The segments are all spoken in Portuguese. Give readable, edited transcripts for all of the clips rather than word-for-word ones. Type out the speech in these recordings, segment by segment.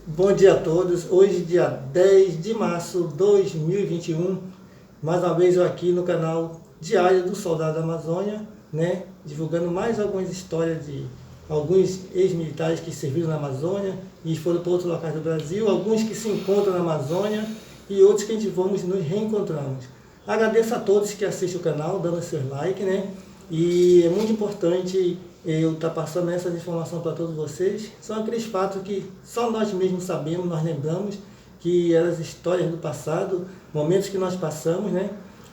Bom dia a todos, hoje dia 10 de março de 2021, mais uma vez eu aqui no canal Diário do Soldado da Amazônia, divulgando mais algumas histórias de alguns ex-militares que serviram na Amazônia e foram para outros locais do Brasil, alguns que se encontram na Amazônia e outros que a gente vamos nos reencontramos. Agradeço a todos que assistem o canal, dando seu like, e é muito importante eu estar passando essa informação para todos vocês. São aqueles fatos que só nós mesmos sabemos, nós lembramos, que eram as histórias do passado, momentos que nós passamos,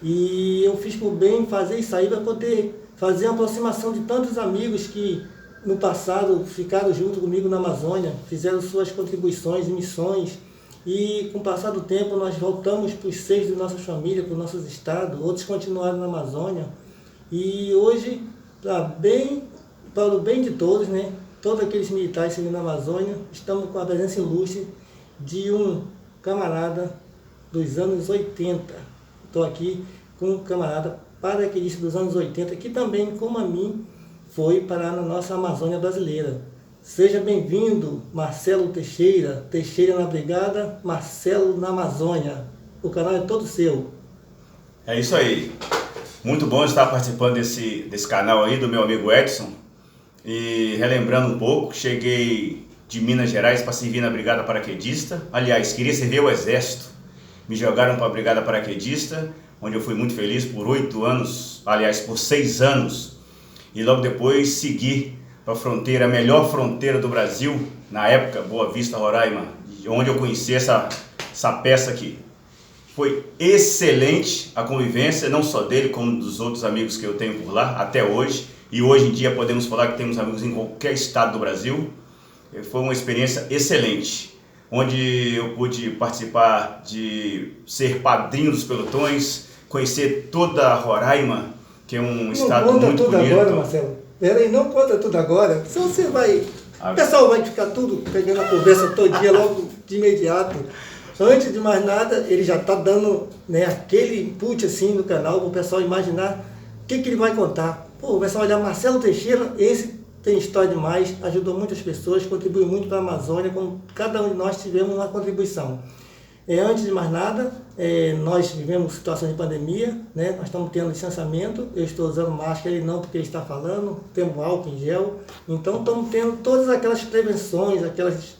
E eu fiz por bem fazer isso aí para poder fazer a aproximação de tantos amigos que no passado ficaram junto comigo na Amazônia, fizeram suas contribuições e missões, e com o passar do tempo nós voltamos para os seios de nossas famílias, para os nossos estados, outros continuaram na Amazônia, e hoje, para o bem de todos, todos aqueles militares servindo na Amazônia, estamos com a presença ilustre de um camarada dos anos 80. Estou aqui com um camarada paraquedista dos anos 80, que também, como a mim, foi parar na nossa Amazônia brasileira. Seja bem-vindo, Marcelo Teixeira. Teixeira na Brigada, Marcelo na Amazônia. O canal é todo seu. É isso aí. Muito bom estar participando desse canal aí do meu amigo Edson. E relembrando um pouco, cheguei de Minas Gerais para servir na Brigada Paraquedista. Aliás, queria servir ao Exército. Me jogaram para a Brigada Paraquedista, onde eu fui muito feliz por 8 anos, aliás, por 6 anos. E logo depois segui para a fronteira, a melhor fronteira do Brasil, na época, Boa Vista, Roraima, onde eu conheci essa peça aqui. Foi excelente a convivência, não só dele, como dos outros amigos que eu tenho por lá, até hoje. E hoje em dia podemos falar que temos amigos em qualquer estado do Brasil. Foi uma experiência excelente, onde eu pude participar de ser padrinho dos pelotões, conhecer toda a Roraima, que é um estado muito bonito. Não conta tudo agora, Marcelo. Peraí, não conta tudo agora, senão você vai... O pessoal vai ficar tudo pegando a conversa todo dia logo de imediato. Antes de mais nada, ele já está dando aquele input assim no canal para o pessoal imaginar o que ele vai contar. Pô, o pessoal olhar Marcelo Teixeira, esse tem história demais, ajudou muitas pessoas, contribuiu muito para a Amazônia, como cada um de nós tivemos uma contribuição. Antes de mais nada, nós vivemos situação de pandemia, nós estamos tendo licenciamento, eu estou usando máscara, ele não porque ele está falando, temos álcool em gel, então estamos tendo todas aquelas prevenções, aqueles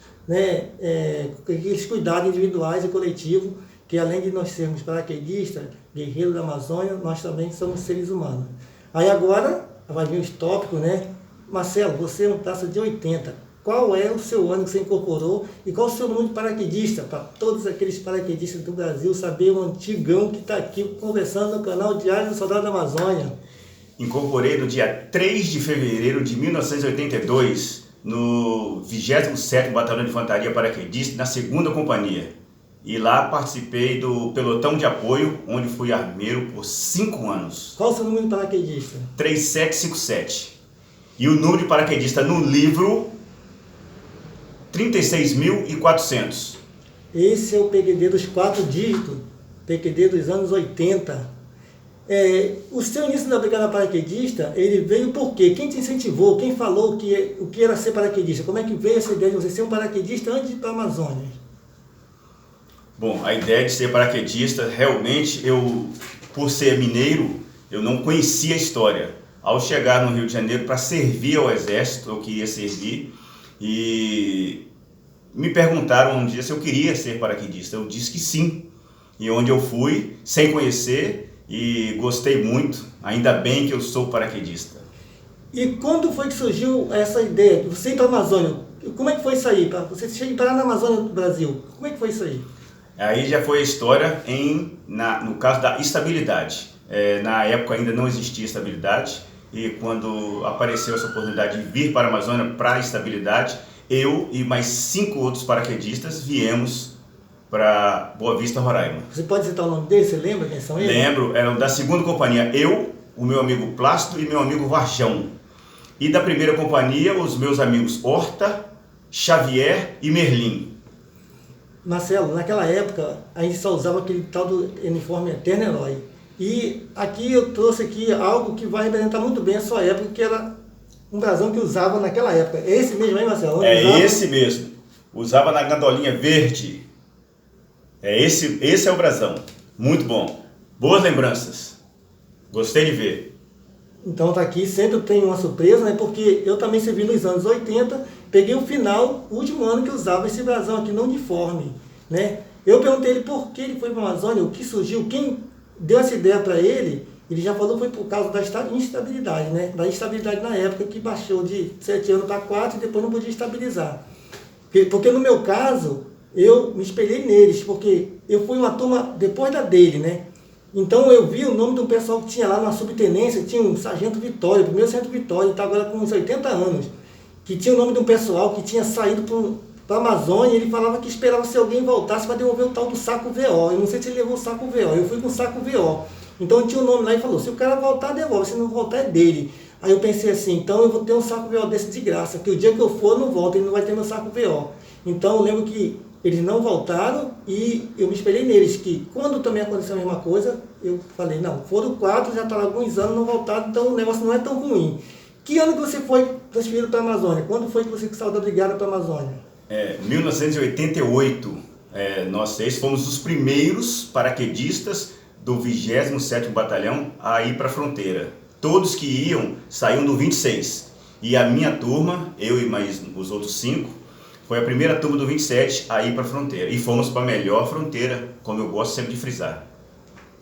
cuidados individuais e coletivos, que além de nós sermos paraquedistas, guerreiros da Amazônia, nós também somos seres humanos. Aí agora vai vir os tópicos, Marcelo, você é um taça de 80. Qual é o seu ano que você incorporou e qual o seu número de paraquedista? Para todos aqueles paraquedistas do Brasil saber o antigão que está aqui conversando no canal Diário do Soldado da Amazônia. Incorporei no dia 3 de fevereiro de 1982, no 27º Batalhão de Infantaria Paraquedista, na 2ª Companhia. E lá participei do pelotão de apoio, onde fui armeiro por 5 anos. Qual o seu número de paraquedista? 3757. E o número de paraquedista no livro, 36.400. Esse é o PQD dos 4 dígitos, PQD dos anos 80. O seu início da Brigada Paraquedista, ele veio por quê? Quem te incentivou? Quem falou o que era ser paraquedista? Como é que veio essa ideia de você ser um paraquedista antes de ir para a Amazônia? Bom, a ideia de ser paraquedista, realmente, por ser mineiro, eu não conhecia a história. Ao chegar no Rio de Janeiro para servir ao Exército, eu queria servir, e me perguntaram um dia se eu queria ser paraquedista. Eu disse que sim, e onde eu fui, sem conhecer, e gostei muito, ainda bem que eu sou paraquedista. E quando foi que surgiu essa ideia de você ir para a Amazônia? Como é que foi isso aí? Você chega e parar na Amazônia do Brasil, como é que foi isso aí? Aí já foi a história no caso da estabilidade. Na época ainda não existia estabilidade, e quando apareceu essa oportunidade de vir para a Amazônia para a estabilidade, eu e mais 5 outros paraquedistas viemos para Boa Vista, Roraima. Você pode citar o nome deles? Você lembra quem são eles? Lembro, eram da 2ª Companhia, eu, o meu amigo Plácido e meu amigo Varjão. E da 1ª Companhia, os meus amigos Horta, Xavier e Merlim. Marcelo, naquela época a gente só usava aquele tal do uniforme Eterno Herói. E aqui eu trouxe algo que vai representar muito bem a sua época, que era um brasão que usava naquela época. É esse mesmo aí, Marcelo? É esse mesmo. usava na gandolinha verde. Esse é o brasão. Muito bom. Boas lembranças. Gostei de ver. Então tá aqui, sempre tem uma surpresa, né? Porque eu também servi nos anos 80, peguei o final, o último ano que usava esse brasão aqui no uniforme, né? Eu perguntei ele por que ele foi para a Amazônia, o que surgiu, quem deu essa ideia para ele. Ele já falou que foi por causa da instabilidade, né? Da instabilidade na época, que baixou de 7 anos para 4 e depois não podia estabilizar. Porque no meu caso, eu me espelhei neles, porque eu fui uma turma depois da dele, né? Então eu vi o nome do pessoal que tinha lá na subtenência, tinha um Sargento Vitória, o primeiro Sargento Vitória, está agora com uns 80 anos, que tinha o nome de um pessoal que tinha saído para a Amazônia, e ele falava que esperava se alguém voltasse para devolver o tal do saco VO. Eu não sei se ele levou o saco VO, eu fui com o saco VO. Então tinha o nome lá e falou, se o cara voltar, devolve, se não voltar, é dele. Aí eu pensei assim, então eu vou ter um saco VO desse de graça, que o dia que eu for, eu não volto, ele não vai ter meu saco VO. Então eu lembro que eles não voltaram e eu me espelhei neles, que quando também aconteceu a mesma coisa, eu falei, não, foram 4, já está lá alguns anos, não voltaram, então o negócio não é tão ruim. Que ano que você foi transferido para a Amazônia? Quando foi que você saiu da brigada para a Amazônia? 1988, nós 6 fomos os primeiros paraquedistas do 27º Batalhão a ir para a fronteira. Todos que iam, saíam do 26. E a minha turma, eu e mais os outros 5, foi a primeira turma do 27 a ir para a fronteira. E fomos para a melhor fronteira, como eu gosto sempre de frisar.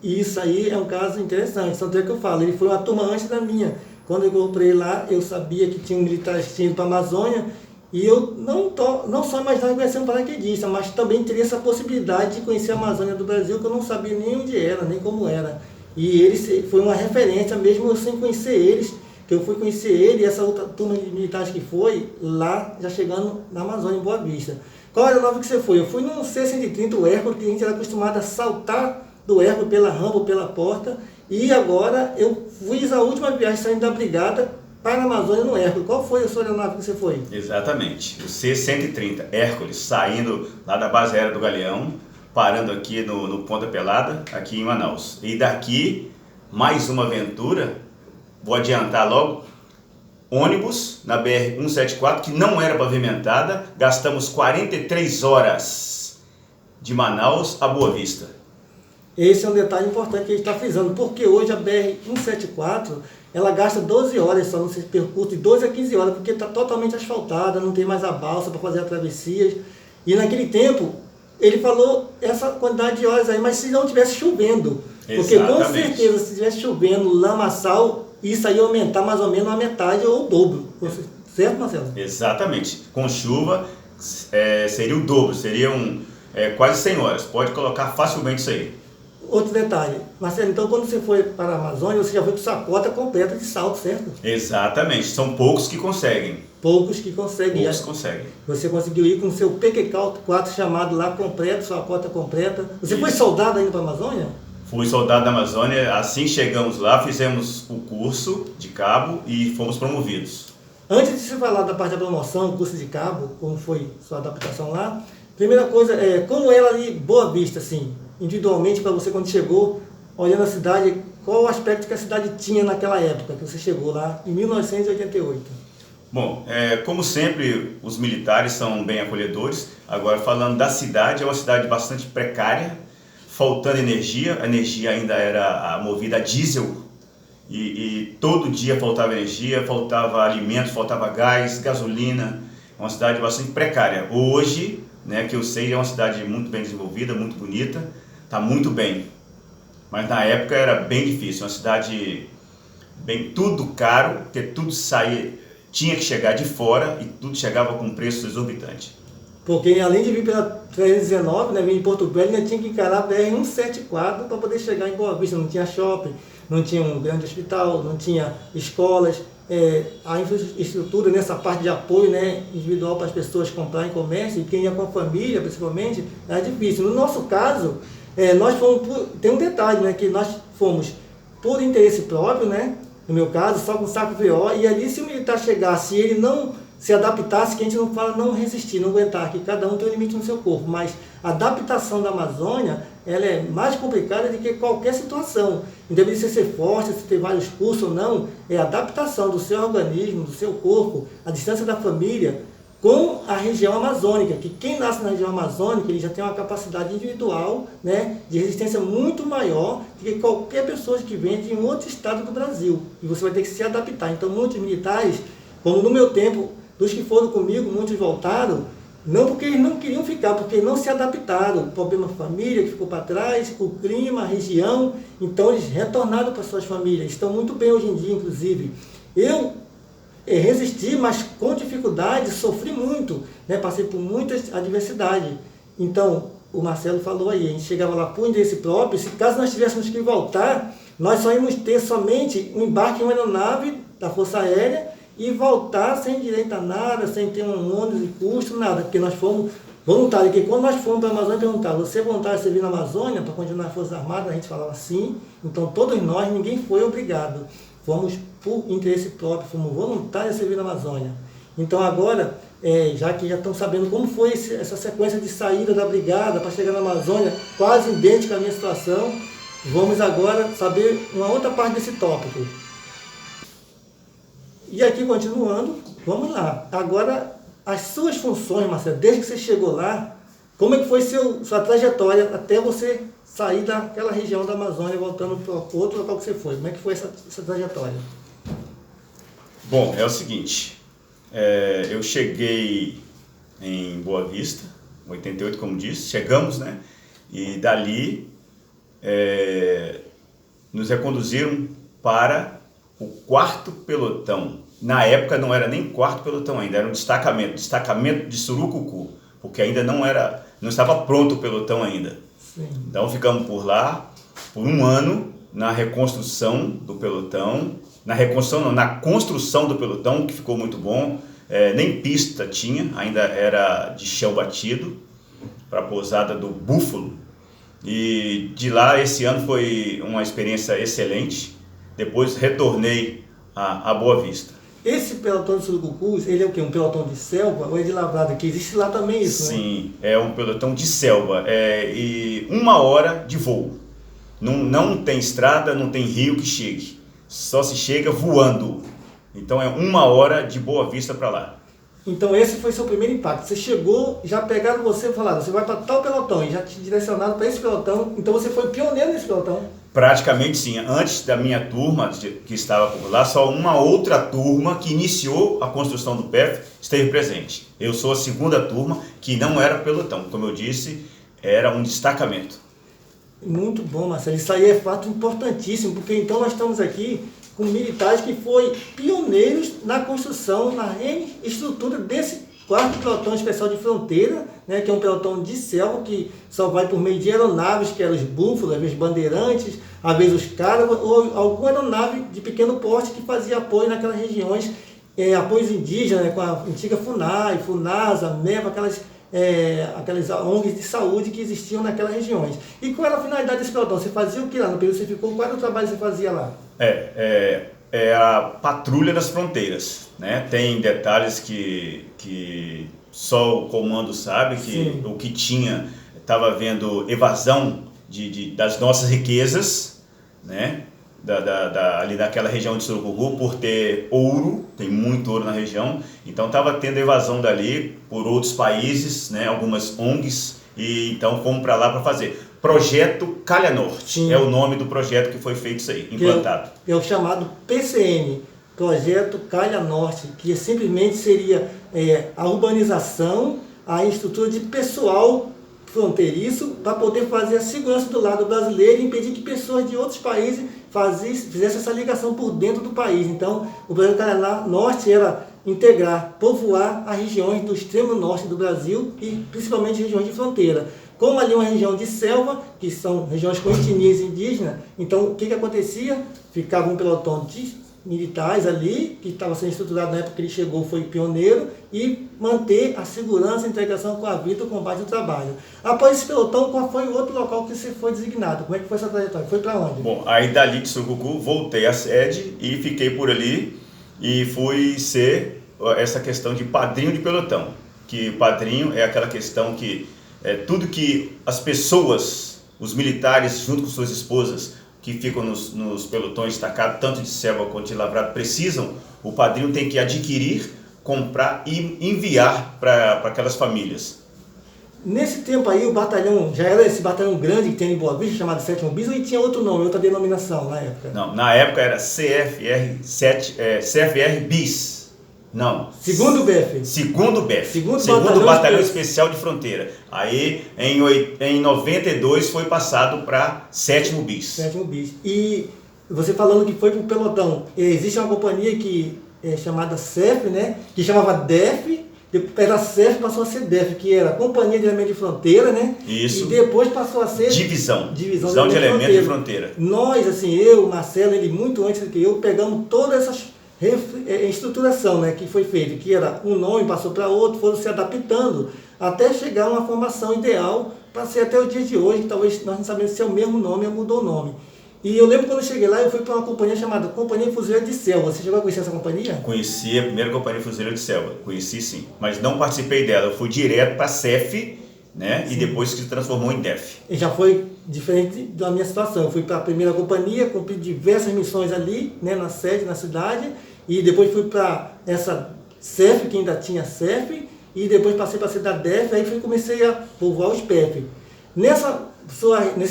Isso aí é um caso interessante, tanto é que eu falo, ele foi uma turma antes da minha. Quando eu comprei lá, eu sabia que tinha um militar indo para a Amazônia, e eu não só imaginava conhecer um paraquedista, mas também teria essa possibilidade de conhecer a Amazônia do Brasil, que eu não sabia nem onde era, nem como era. E eles foi uma referência, mesmo eu sem conhecer eles, que eu fui conhecer ele e essa outra turma de militares que foi, lá, já chegando na Amazônia, em Boa Vista. Qual aeronave que você foi? Eu fui num C-130, o Hércules, que a gente era acostumado a saltar do Hércules pela rampa ou pela porta, e agora eu fiz a última viagem saindo da brigada para a Amazônia no Hércules. Qual foi a sua aeronave que você foi? Exatamente, o C-130 Hércules, saindo lá da base aérea do Galeão, parando aqui no Ponta Pelada, aqui em Manaus. E daqui, mais uma aventura, vou adiantar logo, ônibus na BR-174, que não era pavimentada, gastamos 43 horas de Manaus a Boa Vista. Esse é um detalhe importante que a gente está frisando, porque hoje a BR-174, ela gasta 12 horas só nesse percurso, de 12 a 15 horas, porque está totalmente asfaltada, não tem mais a balsa para fazer as travessias. E naquele tempo, ele falou essa quantidade de horas aí, mas se não tivesse chovendo. Porque com certeza, se tivesse chovendo, lamaçal, isso aí ia aumentar mais ou menos a metade ou o dobro. Certo, Marcelo? Exatamente. Com chuva, seria o dobro, seriam quase 100 horas. Pode colocar facilmente isso aí. Outro detalhe, Marcelo, então quando você foi para a Amazônia, você já foi com sua cota completa de salto, certo? Exatamente, são poucos que conseguem. Poucos que conseguem. Poucos conseguem. Você conseguiu ir com o seu PQ4 chamado lá completo, sua cota completa. Você foi soldado ainda para a Amazônia? Fui soldado da Amazônia, assim chegamos lá, fizemos o curso de cabo e fomos promovidos. Antes de você falar da parte da promoção, curso de cabo, como foi sua adaptação lá, primeira coisa, como era ali Boa Vista, assim, individualmente para você quando chegou, olhando a cidade, qual o aspecto que a cidade tinha naquela época que você chegou lá, em 1988? Bom, como sempre, os militares são bem acolhedores. Agora, falando da cidade, é uma cidade bastante precária, faltando energia. A energia ainda era movida a diesel e todo dia faltava energia, faltava alimentos, faltava gás, gasolina. É uma cidade bastante precária. Hoje, né, que eu sei, é uma cidade muito bem desenvolvida, muito bonita, está muito bem. Mas na época era bem difícil, uma cidade tudo caro, porque tudo tinha que chegar de fora e tudo chegava com preço exorbitante. Porque além de vir pela 319, né, vir em Porto Velho, ainda tinha que encarar a BR-174 para poder chegar em Boa Vista. Não tinha shopping, não tinha um grande hospital, não tinha escolas. A infraestrutura nessa parte de apoio, né, individual para as pessoas comprarem comércio, e quem ia com a família, principalmente, era difícil. No nosso caso, nós fomos tem um detalhe, né, que nós fomos por interesse próprio, né, no meu caso, só com saco VO, e ali se o militar chegasse e ele não se adaptasse, que a gente não fala não resistir, não aguentar, que cada um tem um limite no seu corpo, mas a adaptação da Amazônia, ela é mais complicada do que qualquer situação. Independente de você ser forte, se ter vários cursos ou não, é a adaptação do seu organismo, do seu corpo, a distância da família, com a região amazônica, que quem nasce na região amazônica ele já tem uma capacidade individual, né, de resistência muito maior do que qualquer pessoa que vem de um outro estado do Brasil. E você vai ter que se adaptar. Então muitos militares, como no meu tempo, dos que foram comigo, muitos voltaram, não porque eles não queriam ficar, porque não se adaptaram. O problema família que ficou para trás, o clima, a região. Então eles retornaram para suas famílias. Estão muito bem hoje em dia, inclusive. Eu resisti, mas com dificuldade, sofri muito, né? Passei por muitas adversidades. Então, o Marcelo falou aí, a gente chegava lá por endereço próprio, se caso nós tivéssemos que voltar, nós só íamos ter somente um embarque em uma aeronave da Força Aérea e voltar sem direito a nada, sem ter um ônibus de custo, nada, porque nós fomos voluntários, porque quando nós fomos para a Amazônia, perguntaram, você é voluntário a servir na Amazônia para continuar as Forças Armadas? A gente falava sim, então todos nós, ninguém foi obrigado. Fomos por interesse próprio, fomos voluntários a servir na Amazônia. Então agora, já que já estão sabendo como foi essa sequência de saída da brigada para chegar na Amazônia, quase idêntica à minha situação, vamos agora saber uma outra parte desse tópico. E aqui continuando, vamos lá. Agora, as suas funções, Marcelo, desde que você chegou lá, como é que foi sua trajetória até você sair daquela região da Amazônia, voltando para outro local que você foi? Como é que foi essa trajetória? Bom, é o seguinte, eu cheguei em Boa Vista, em 88, como disse, chegamos, né? E dali nos reconduziram para o 4º pelotão. Na época não era nem 4º pelotão ainda, era um destacamento de Surucucu, porque ainda não estava pronto o pelotão ainda. Sim. Então ficamos por lá por um ano na reconstrução do pelotão, na construção do pelotão, que ficou muito bom. Nem pista tinha, ainda era de chão batido para a pousada do Búfalo. E de lá esse ano foi uma experiência excelente. Depois retornei a Boa Vista. Esse pelotão de Surucucu, ele é o quê? Um pelotão de selva ou é de lavrada? Que existe lá também isso, né? Sim, é um pelotão de selva. E 1 hora de voo. Não tem estrada, não tem rio que chegue. Só se chega voando. Então é 1 hora de Boa Vista para lá. Então esse foi seu primeiro impacto. Você chegou, já pegaram você e falaram, você vai para tal pelotão, e já te direcionaram para esse pelotão. Então você foi pioneiro nesse pelotão. Praticamente sim. Antes da minha turma, que estava por lá, só uma outra turma que iniciou a construção do PEF esteve presente. Eu sou a 2ª turma, que não era pelotão. Como eu disse, era um destacamento. Muito bom, Marcelo. Isso aí é fato importantíssimo, porque então nós estamos aqui com militares que foram pioneiros na construção, na reestrutura desse 4º pelotão especial de fronteira, né, que é um pelotão de selva que só vai por meio de aeronaves, que eram os búfalos, às vezes bandeirantes, às vezes os caras, ou alguma aeronave de pequeno porte que fazia apoio naquelas regiões, apoios indígenas, né, com a antiga FUNAI, FUNASA, MEVA, aquelas ONGs de saúde que existiam naquelas regiões. E qual era a finalidade desse pelotão? Você fazia o que lá no período que você ficou? Qual era o trabalho que você fazia lá? É a patrulha das fronteiras, né? Tem detalhes que só o comando sabe, que o que tinha, estava havendo evasão das nossas riquezas, né? Ali naquela região de Surucucu, por ter ouro, tem muito ouro na região, então estava tendo evasão dali por outros países, né? Algumas ONGs, e então fomos para lá para fazer. Projeto Calha Norte. Sim. É o nome do projeto que foi feito isso aí, implantado. É o chamado PCN, Projeto Calha Norte, que simplesmente seria a urbanização, a estrutura de pessoal fronteiriço para poder fazer a segurança do lado brasileiro e impedir que pessoas de outros países fizessem essa ligação por dentro do país. Então, o Projeto Calha Norte era integrar, povoar as regiões do extremo norte do Brasil e principalmente regiões de fronteira. Como ali é uma região de selva, que são regiões com etnias indígenas, então o que acontecia? Ficava um pelotão de militares ali, que estava sendo estruturado na época que ele chegou, foi pioneiro, e manter a segurança, a integração com a vida, o combate e o trabalho. Após esse pelotão, qual foi o outro local que você foi designado? Como é que foi essa trajetória? Foi para onde? Bom, aí dali de Surucucu, voltei à sede e fiquei por ali e fui ser essa questão de padrinho de pelotão. Que padrinho é aquela questão que tudo que as pessoas, os militares, junto com suas esposas, que ficam nos pelotões destacados, tanto de selva quanto de lavrado, precisam, o padrinho tem que adquirir comprar e enviar para aquelas famílias. Nesse tempo aí, o batalhão, já era esse batalhão grande que tem em Boa Vista, chamado 7º Bis, ou tinha outro nome, outra denominação na época? Não, na época era CFR Bis. Não. Segundo BF. Segundo BF. Segundo Batalhão Especial de Fronteira. Aí, em 92, foi passado para 7º Bis. 7º Bis. E você falando que foi para o pelotão, existe uma companhia que é chamada CEF, né? Que chamava DEF, era CEF, passou a ser DEF, que era Companhia de Elementos de Fronteira, né? Isso. E depois passou a ser Divisão de Elementos de Fronteira. Nós, assim, eu, Marcelo, ele muito antes do que eu, pegamos todas essas estruturação, né, que foi feita, que era um nome, passou para outro, foram se adaptando até chegar a uma formação ideal para ser até o dia de hoje, que talvez nós não sabemos se é o mesmo nome ou mudou o nome. E eu lembro quando eu cheguei lá, eu fui para uma companhia chamada Companhia Fuzileira de Selva. Você chegou a conhecer essa companhia? Conheci a primeira Companhia Fuzileira de Selva, conheci sim, mas não participei dela, eu fui direto para a CEF, né, e depois se transformou em DEF. E já foi diferente da minha situação, eu fui para a primeira companhia, cumpri diversas missões ali, né, na sede, na cidade, e depois fui para essa CEF, que ainda tinha CEF, e depois passei para ser da DEF, aí comecei a povoar os PEF. Nesse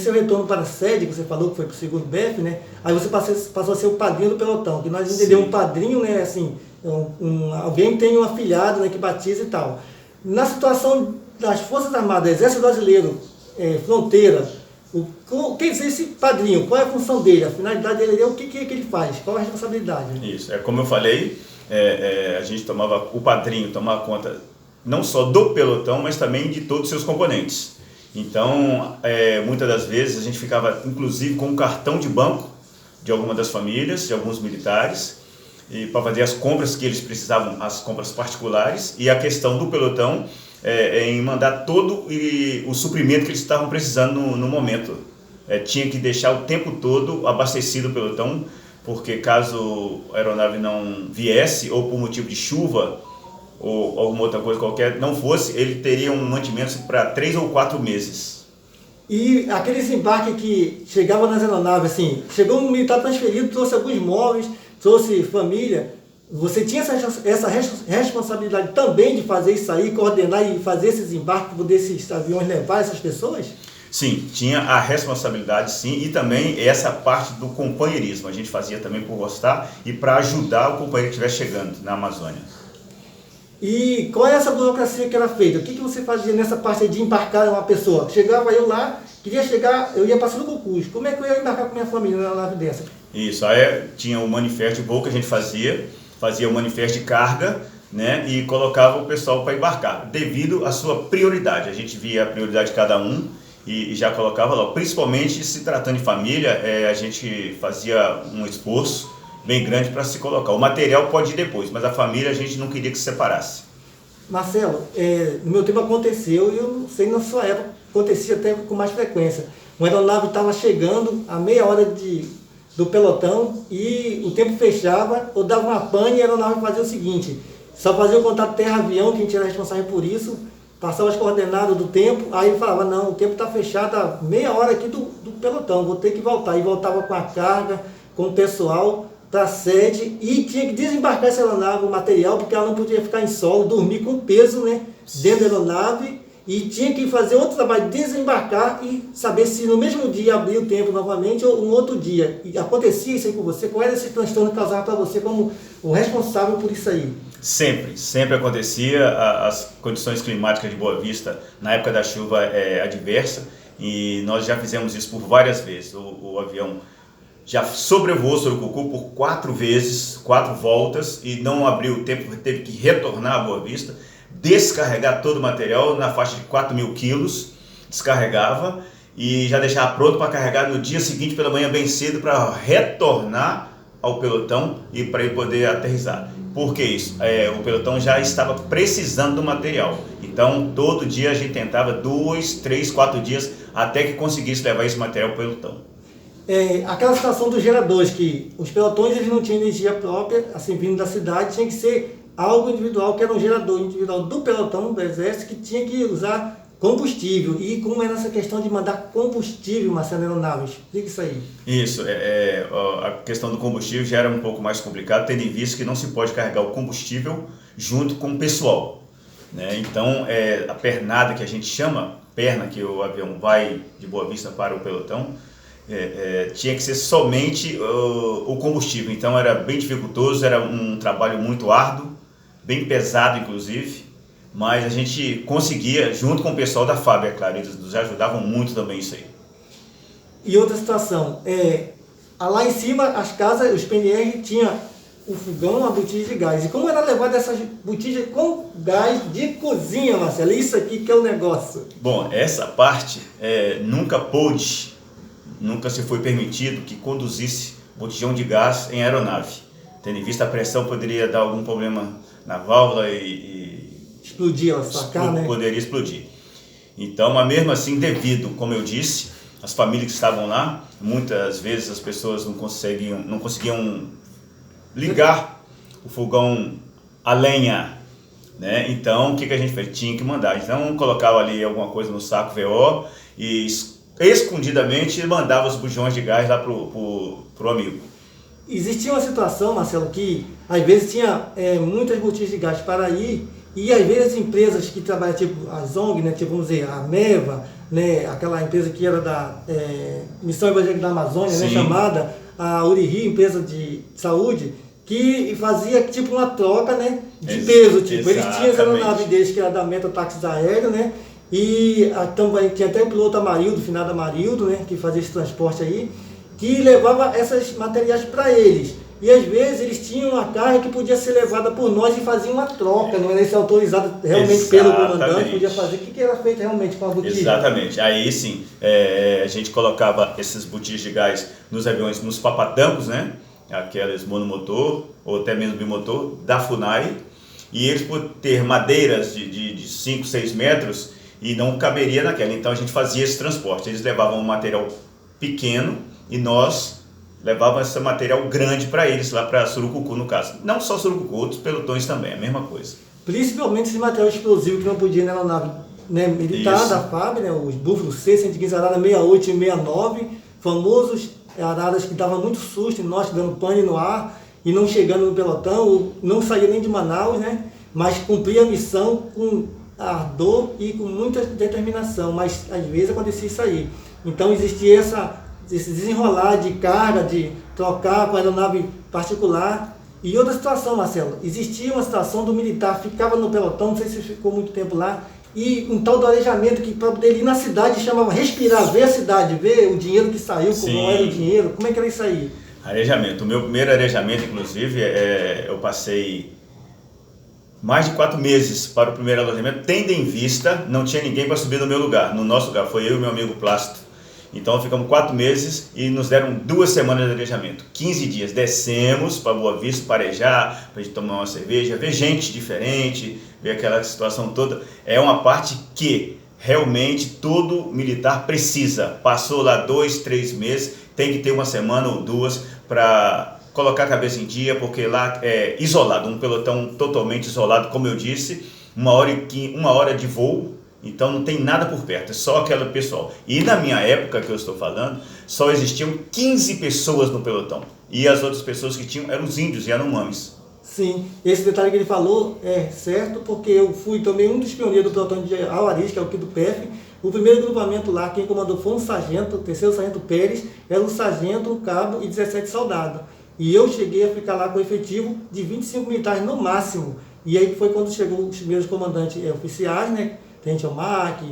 seu retorno para a sede, que você falou que foi para o segundo BF, né? Aí você passou a ser o padrinho do pelotão, que nós entendemos um padrinho, né? Assim, alguém tem um afilhado, né, que batiza e tal. Na situação das Forças Armadas, Exército Brasileiro, Fronteira, o que dizer esse padrinho? Qual é a função dele? A finalidade dele é o que ele faz? Qual é a responsabilidade? Isso, como eu falei, a gente o padrinho tomava conta não só do pelotão, mas também de todos os seus componentes. Então, muitas das vezes a gente ficava inclusive com um cartão de banco de alguma das famílias, de alguns militares, e para fazer as compras que eles precisavam, as compras particulares, e a questão do pelotão em mandar todo o suprimento que eles estavam precisando no momento. Tinha que deixar o tempo todo abastecido o pelotão, porque caso a aeronave não viesse, ou por motivo de chuva, ou alguma outra coisa qualquer, não fosse, ele teria um mantimento para 3 ou 4 meses. E aqueles embarques que chegavam nas aeronaves, assim, chegou um militar transferido, trouxe alguns móveis, trouxe família, você tinha essa responsabilidade também de fazer isso aí, coordenar e fazer esses embarques, poder esses aviões levar essas pessoas? Sim, tinha a responsabilidade, sim, e também essa parte do companheirismo. A gente fazia também por gostar e para ajudar o companheiro que estivesse chegando na Amazônia. E qual é essa burocracia que era feita? O que você fazia nessa parte de embarcar uma pessoa? Chegava eu lá, queria chegar, eu ia passar no concurso. Como é que eu ia embarcar com minha família na nave dessa? Isso, aí tinha o manifesto de voo que a gente fazia o manifesto de carga, né, e colocava o pessoal para embarcar, devido à sua prioridade. A gente via a prioridade de cada um e já colocava lá. Principalmente se tratando de família, a gente fazia um esforço bem grande para se colocar. O material pode ir depois, mas a família a gente não queria que se separasse. Marcelo, no meu tempo aconteceu, e eu não sei na sua época, acontecia até com mais frequência. Uma aeronave estava chegando a meia hora do pelotão e o tempo fechava, ou dava uma pane e a aeronave fazia o seguinte, só fazia o contato terra-avião, que a gente era responsável por isso, passava as coordenadas do tempo, aí falava, não, o tempo está fechado a meia hora aqui do pelotão, vou ter que voltar. E voltava com a carga, com o pessoal para a sede e tinha que desembarcar essa aeronave, o material, porque ela não podia ficar em solo, dormir com peso, né, dentro da aeronave, e tinha que fazer outro trabalho, desembarcar e saber se no mesmo dia abrir o tempo novamente ou um outro dia. E acontecia isso aí com você? Qual era esse transtorno que causava para você como o responsável por isso aí? Sempre acontecia. As condições climáticas de Boa Vista na época da chuva é adversa, e nós já fizemos isso por várias vezes. O avião já sobrevoou Surucucu por 4 vezes, 4 voltas, e não abriu o tempo, teve que retornar a Boa Vista, descarregar todo o material na faixa de 4.000 quilos, descarregava e já deixava pronto para carregar no dia seguinte pela manhã bem cedo para retornar ao pelotão e para ele poder aterrissar. Por que isso? O pelotão já estava precisando do material, então todo dia a gente tentava 2, 3, 4 dias até que conseguisse levar esse material para o pelotão. Aquela situação dos geradores, que os pelotões eles não tinham energia própria, assim, vindo da cidade, tinha que ser algo individual, que era um gerador individual do pelotão, do exército, que tinha que usar combustível. E como era essa questão de mandar combustível, Marcelo, aeronaves? Explica isso aí. Isso, a questão do combustível já era um pouco mais complicado, tendo em vista que não se pode carregar o combustível junto com o pessoal, né? Então, a pernada que a gente chama, perna que o avião vai de Boa Vista para o pelotão, tinha que ser somente o combustível. Então era bem dificultoso, era um trabalho muito árduo, bem pesado inclusive, mas a gente conseguia, junto com o pessoal da FAB, é claro, eles nos ajudavam muito também isso aí. E outra situação, lá em cima as casas, os PNR tinha o fogão, a botija de gás. E como era levado essas botijas com gás de cozinha, Marcelo? Isso aqui que é o negócio. Bom, essa parte nunca se foi permitido que conduzisse botijão de gás em aeronave. Tendo em vista a pressão, poderia dar algum problema na válvula explodir, ela sacar, né? Poderia explodir. Então, mas mesmo assim, devido, como eu disse, as famílias que estavam lá, muitas vezes as pessoas não conseguiam ligar o fogão a lenha, né? Então, o que a gente fez? Tinha que mandar. Então, colocava ali alguma coisa no saco VO e escondidamente mandava os bujões de gás lá pro amigo. Existia uma situação, Marcelo, que às vezes tinha muitas botijas de gás para ir, e às vezes as empresas que trabalham, tipo a ZONG, né, tipo, vamos dizer, a MEVA, né, aquela empresa que era da Missão Evangélica da Amazônia, né, chamada a URIRI, empresa de saúde, que fazia tipo uma troca, né, de peso. Tipo, eles tinham essa aeronave deles que era da Metatáxis Aéreo, né, e também tinha até o piloto Amarildo, o finado Amarildo, né, que fazia esse transporte aí, que levava esses materiais para eles. E às vezes eles tinham uma carga que podia ser levada por nós e fazia uma troca, não era autorizado realmente pelo comandante, podia fazer. O que era feito realmente com a botija? Exatamente. Aí sim, a gente colocava esses botijas de gás nos aviões, nos papatancos, né? Aqueles monomotor ou até mesmo bimotor da FUNAI, e eles por ter madeiras de 5, 6 metros e não caberia naquela, então a gente fazia esse transporte. Eles levavam um material pequeno e nós levávamos esse material grande para eles, lá para Surucucu no caso. Não só Surucucu, outros pelotões também, a mesma coisa. Principalmente esse material explosivo que não podia ir na aeronave, né, militar da FAB, né, os Búfalo C, 115 Arara 68 e 69, famosos araras que davam muito susto em nós, dando pane no ar e não chegando no pelotão, não saía nem de Manaus, né, mas cumpria a missão com ardor e com muita determinação, mas às vezes acontecia isso aí. Então existia esse desenrolar de carga, de trocar com a aeronave particular. E outra situação, Marcelo, existia uma situação do militar, ficava no pelotão, não sei se ficou muito tempo lá, e um tal do arejamento que para poder ir na cidade chamava respirar, ver a cidade, ver o dinheiro que saiu, como era o dinheiro, como é que era isso aí? Arejamento, o meu primeiro arejamento, inclusive, eu passei mais de 4 meses para o primeiro alojamento, tendo em vista, não tinha ninguém para subir no meu lugar, no nosso lugar, foi eu e meu amigo Plácido. Então ficamos 4 meses e nos deram 2 semanas de arejamento, 15 dias. Descemos para Boa Vista, para arejar, para a gente tomar uma cerveja, ver gente diferente, ver aquela situação toda. É uma parte que realmente todo militar precisa. Passou lá 2, 3 meses, tem que ter 1 semana ou 2 para colocar a cabeça em dia, porque lá é isolado, um pelotão totalmente isolado, como eu disse, 1 hora de voo. Então não tem nada por perto, é só aquela pessoal. E na minha época que eu estou falando, só existiam 15 pessoas no pelotão. E as outras pessoas que tinham eram os índios, Yanomamis. Sim, esse detalhe que ele falou é certo, porque eu fui também um dos pioneiros do pelotão de Awaris, que é o aqui do PF. O primeiro grupamento lá, quem comandou foi um sargento, o terceiro sargento Pérez, era um sargento, um cabo e 17 soldados. E eu cheguei a ficar lá com efetivo de 25 militares no máximo. E aí foi quando chegou os primeiros comandantes oficiais, né? Tenente Omac,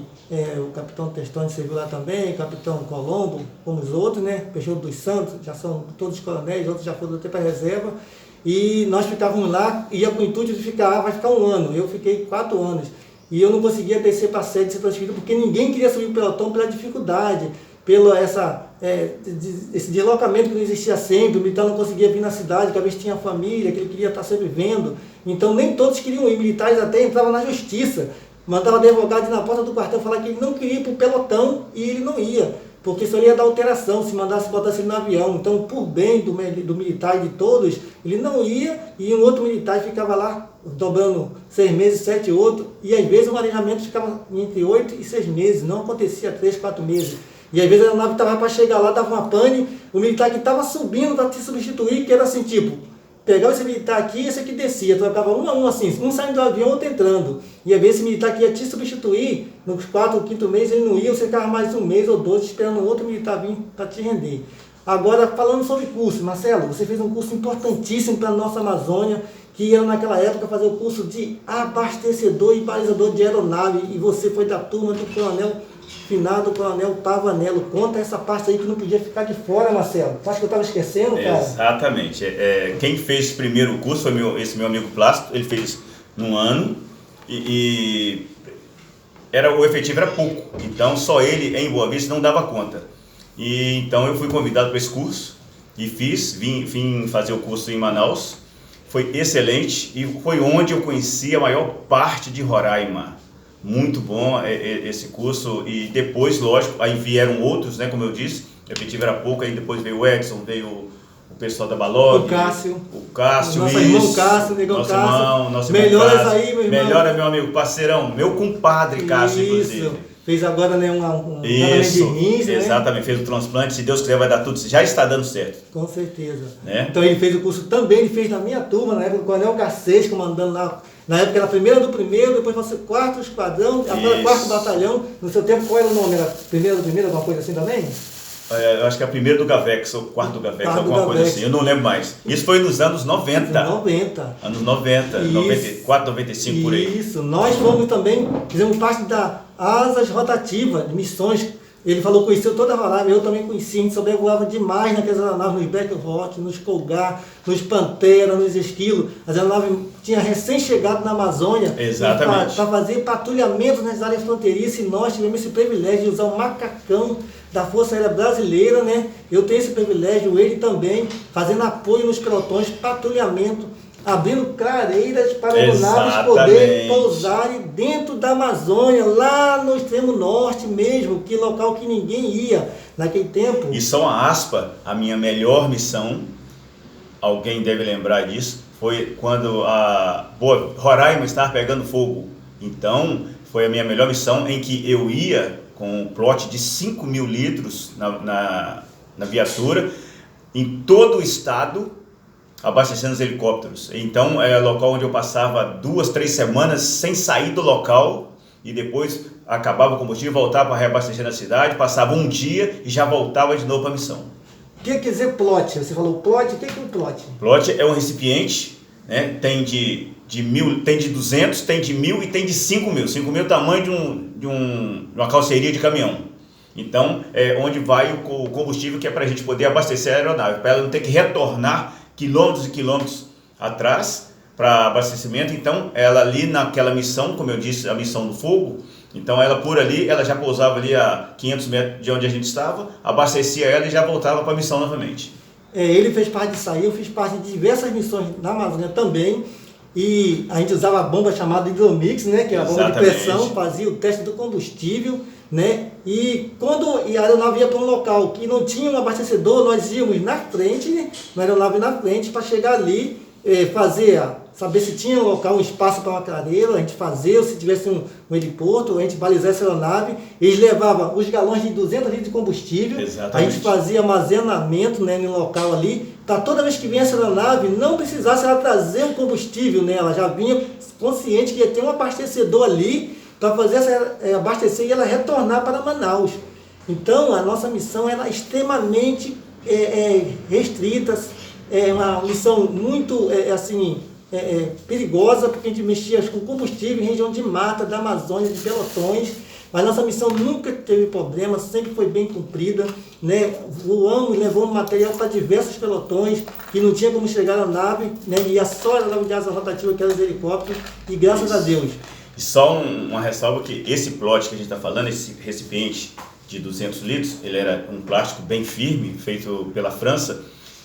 o capitão Testoni serviu lá também, o capitão Colombo, como os outros, né? Peixoto dos Santos, já são todos coronéis, outros já foram até para a reserva. E nós ficávamos lá, ia com o intuito de ficar, vai ficar 1 ano. Eu fiquei 4 anos. E eu não conseguia descer para a sede, ser transferido, porque ninguém queria subir o pelotão pela dificuldade, pelo esse deslocamento que não existia sempre. O militar não conseguia vir na cidade, porque às vezes tinha família, que ele queria estar sempre vendo. Então nem todos queriam ir, militares até entravam na justiça. Mandava advogado ir na porta do quartel falar que ele não queria ir para o pelotão e ele não ia, porque isso ia dar alteração se botasse ele no avião. Então, por bem do militar e de todos, ele não ia, e um outro militar ficava lá dobrando 6 meses, 7, 8, e às vezes o arejamento ficava entre 8 e 6 meses, não acontecia 3, 4 meses. E às vezes a nave estava para chegar lá, dava uma pane, o militar que estava subindo para te substituir, que era assim, tipo, pegava esse militar aqui e esse aqui descia, trocava um a um assim, um saindo do avião, outro entrando. Ia ver esse militar que ia te substituir, nos 4 ou 5º mês ele não ia, você ficava mais 1 mês ou 2 esperando outro militar vir para te render. Agora, falando sobre curso, Marcelo, você fez um curso importantíssimo para a nossa Amazônia, que ia naquela época fazer o curso de abastecedor e balizador de aeronave, e você foi da turma do finado Coronel Pavanello. Conta essa parte aí que não podia ficar de fora, Marcelo. Você acha que eu estava esquecendo, cara? Exatamente. Quem fez o primeiro curso foi esse meu amigo Plácido. Ele fez num ano e o efetivo era pouco. Então só ele em Boa Vista não dava conta. E então eu fui convidado para esse curso e vim fazer o curso em Manaus. Foi excelente e foi onde eu conheci a maior parte de Roraima. Muito bom esse curso, e depois, lógico, aí vieram outros, né, como eu disse, o efetivo era pouco, aí depois veio o Edson, veio o pessoal da Balog, o Cássio, nosso irmão Cássio, negão Cássio, nosso melhoras Cássio, aí, meu irmão. Melhora, meu amigo, parceirão, meu compadre Cássio, inclusive. Fez agora, né, um tratamento de rins, né? Exatamente, fez o transplante, se Deus quiser vai dar tudo, já está dando certo. Com certeza. Né? Então ele fez o curso também, ele fez na minha turma, na época do Coronel Garcês, comandando lá. Na época era primeiro do primeiro, depois foi 4º esquadrão, agora 4º batalhão. No seu tempo, qual era o nome? Era primeiro do primeiro, alguma coisa assim também? Eu acho que é o primeiro do Gavex, ou 4º do Gavex, alguma coisa assim, eu não lembro mais. Isso foi nos anos 90. Anos 90, isso. 94, 95, por aí. Isso, nós fomos também, fizemos parte da Asas Rotativas, de missões. Ele falou, conheceu toda a Roraima, eu também conheci, a gente sobrevoava demais naquelas aeronaves, nos Black Hawk, nos Colgar, nos Pantera, nos Esquilo. As aeronaves tinham recém-chegado na Amazônia. Exatamente. Para fazer patrulhamento nas áreas fronteiriças, e nós tivemos esse privilégio de usar o macacão da Força Aérea Brasileira, né? Eu tenho esse privilégio, ele também, fazendo apoio nos pelotões, patrulhamento, abrindo clareiras para aeronaves poderem pousarem dentro da Amazônia, lá no extremo norte mesmo, que local que ninguém ia naquele tempo. E só uma aspa, a minha melhor missão, alguém deve lembrar disso, foi quando a Roraima estava pegando fogo. Então, foi a minha melhor missão, em que eu ia com um plot de 5.000 litros na viatura, em todo o estado, abastecendo os helicópteros. Então, é o local onde eu passava 2, 3 semanas sem sair do local, e depois acabava o combustível, voltava para reabastecer na cidade, passava um dia e já voltava de novo para a missão. O que quer dizer plot? Você falou plot, o que é um plot? Plot é um recipiente, né? Tem de 1.000, tem de 200, tem de 1.000 e tem de 5.000. 5.000 é o tamanho de uma carroceria de caminhão. Então, é onde vai o combustível, que é para a gente poder abastecer a aeronave, para ela não ter que retornar quilômetros e quilômetros atrás para abastecimento. Então, ela ali naquela missão, como eu disse, a missão do fogo, então ela por ali, ela já pousava ali a 500 metros de onde a gente estava, abastecia ela e já voltava para a missão novamente. Ele fez parte disso aí, eu fiz parte de diversas missões na Amazônia também, e a gente usava a bomba chamada Hidromix, né, que é a bomba de pressão, fazia o teste do combustível, né, e quando a aeronave ia para um local que não tinha um abastecedor, nós íamos na frente, né, na aeronave na frente, para chegar ali, saber se tinha um local, um espaço para uma clareira, a gente fazia, ou se tivesse um heliporto, a gente balizava essa aeronave, eles levavam os galões de 200 litros de combustível. Exatamente. A gente fazia armazenamento, né, no local ali, para toda vez que vinha essa aeronave, não precisasse ela trazer o combustível, né, ela já vinha consciente que ia ter um abastecedor ali, para fazer abastecer e ela retornar para Manaus. Então, a nossa missão era extremamente restrita, uma missão muito perigosa, porque a gente mexia com combustível em região de mata, da Amazônia, de pelotões, mas nossa missão nunca teve problema, sempre foi bem cumprida, né? Voamos, levamos material para diversos pelotões, que não tinha como chegar na nave, né? E só a nave de asa rotativa, que era os helicópteros, e graças a Deus. E só uma ressalva, que esse plot que a gente está falando, esse recipiente de 200 litros, ele era um plástico bem firme, feito pela França,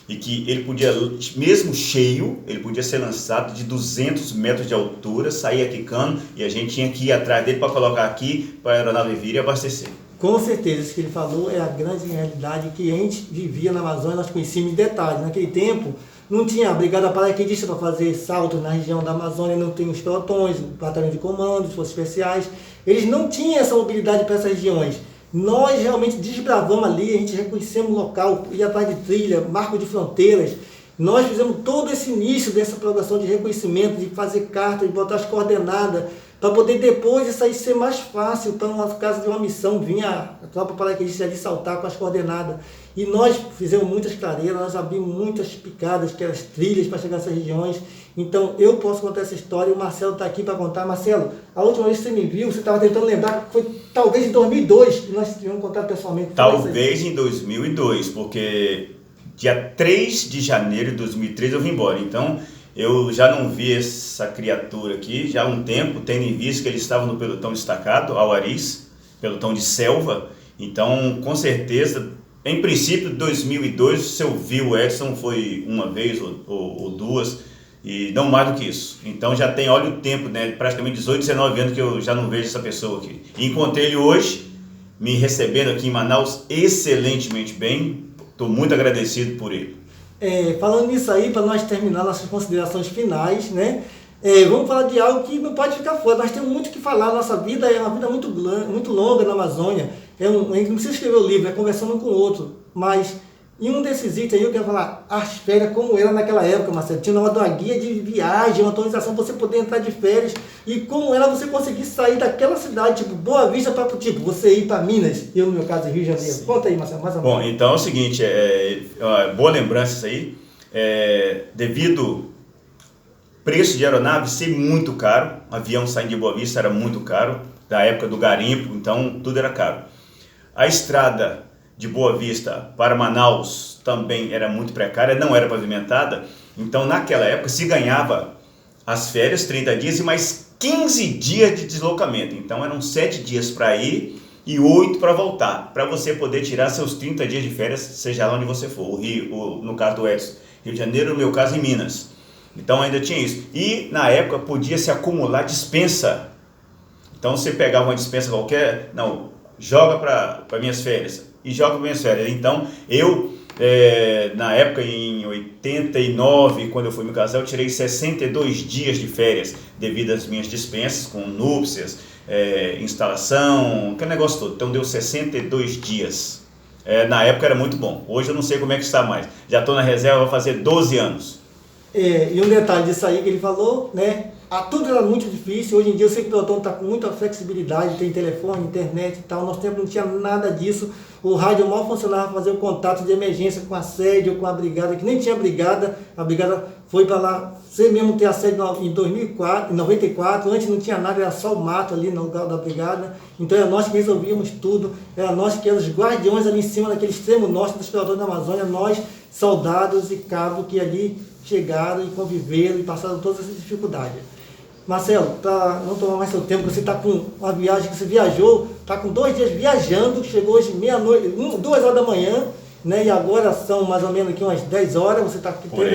e que ele podia, mesmo cheio, ele podia ser lançado de 200 metros de altura, sair quicando, e a gente tinha que ir atrás dele para colocar aqui, para a aeronave vir e abastecer. Com certeza, isso que ele falou é a grande realidade que a gente vivia na Amazônia, nós conhecíamos em detalhes. Naquele tempo, não tinha a brigada paraquedista para fazer saltos na região da Amazônia, não tem os pelotões, o batalhão de comando, as forças especiais, eles não tinham essa mobilidade para essas regiões. Nós realmente desbravamos ali, a gente reconhecemos o local, ia atrás de trilha, marco de fronteiras, Nós fizemos todo esse início dessa progressão de reconhecimento, de fazer carta, de botar as coordenadas, para poder depois isso aí ser mais fácil. Então, no caso de uma missão, vinha a tropa paraquedista de saltar com as coordenadas. E nós fizemos muitas clareiras, nós abrimos muitas picadas, que eram as trilhas para chegar nessas regiões. Então, eu posso contar essa história e o Marcelo está aqui para contar. Marcelo, a última vez que você me viu, você estava tentando lembrar, foi talvez em 2002 que nós tivemos contato pessoalmente. Talvez em 2002, porque dia 3 de janeiro de 2003 eu vim embora. Então, eu já não vi essa criatura aqui já há um tempo, tendo em vista que ele estava no pelotão destacado, Alariz, pelotão de selva. Então, com certeza, em princípio, de 2002, se eu vi o Edson foi uma vez ou duas, e não mais do que isso. Então, já tem, olha o tempo, né? Praticamente 18, 19 anos que eu já não vejo essa pessoa aqui. E encontrei ele hoje, me recebendo aqui em Manaus excelentemente bem. Estou muito agradecido por ele. Falando nisso aí, para nós terminar nossas considerações finais, né? Vamos falar de algo que não pode ficar fora. Nós temos muito o que falar. Nossa vida é uma vida muito longa na Amazônia. A gente não precisa escrever o livro, é conversando um com o outro. Mas em um desses itens aí eu quero falar as férias como era naquela época, Marcelo. Tinha uma guia de viagem, uma autorização para você poder entrar de férias. E como era você conseguir sair daquela cidade, tipo Boa Vista, para você ir para Minas. Eu, no meu caso, Rio de Janeiro. Sim. Conta aí, Marcelo, mais ou menos. Bom, então é o seguinte, boa lembrança isso aí. Devido preço de aeronave ser muito caro, avião saindo de Boa Vista era muito caro, da época do garimpo, então tudo era caro. A estrada de Boa Vista para Manaus também era muito precária, não era pavimentada, então naquela época se ganhava as férias, 30 dias e mais 15 dias de deslocamento, então eram 7 dias para ir e 8 para voltar, para você poder tirar seus 30 dias de férias, seja lá onde você for, o Rio, no caso do Edson, Rio de Janeiro, no meu caso em Minas. Então ainda tinha isso. E na época podia se acumular dispensa. Então você pegava uma dispensa qualquer, não, joga para minhas férias. E joga para minhas férias. Então eu, na época em 89, quando eu fui me casar, eu tirei 62 dias de férias devido às minhas dispensas, com núpcias, instalação, aquele negócio todo. Então deu 62 dias. Na época era muito bom. Hoje eu não sei como é que está mais. Já estou na reserva, vai fazer 12 anos. E um detalhe disso aí que ele falou, né? Tudo era muito difícil. Hoje em dia eu sei que o pelotão está com muita flexibilidade, tem telefone, internet e tal. Nosso tempo não tinha nada disso. O rádio mal funcionava para fazer o contato de emergência com a sede ou com a brigada, que nem tinha brigada. A brigada foi para lá, você mesmo ter a sede em 2004, em 94. Antes não tinha nada, era só o mato ali no lugar da brigada. Então era nós que resolvíamos tudo. Era nós que éramos os guardiões ali em cima, daquele extremo norte dos pelotões da Amazônia. Nós, soldados e cabos que ali chegaram e conviveram e passaram todas essas dificuldades. Marcelo, para não tomar mais seu tempo, você está com uma viagem que você viajou, está com 2 dias viajando, chegou hoje meia-noite, 2 horas da manhã, né? E agora são mais ou menos aqui umas 10 horas, você está tendo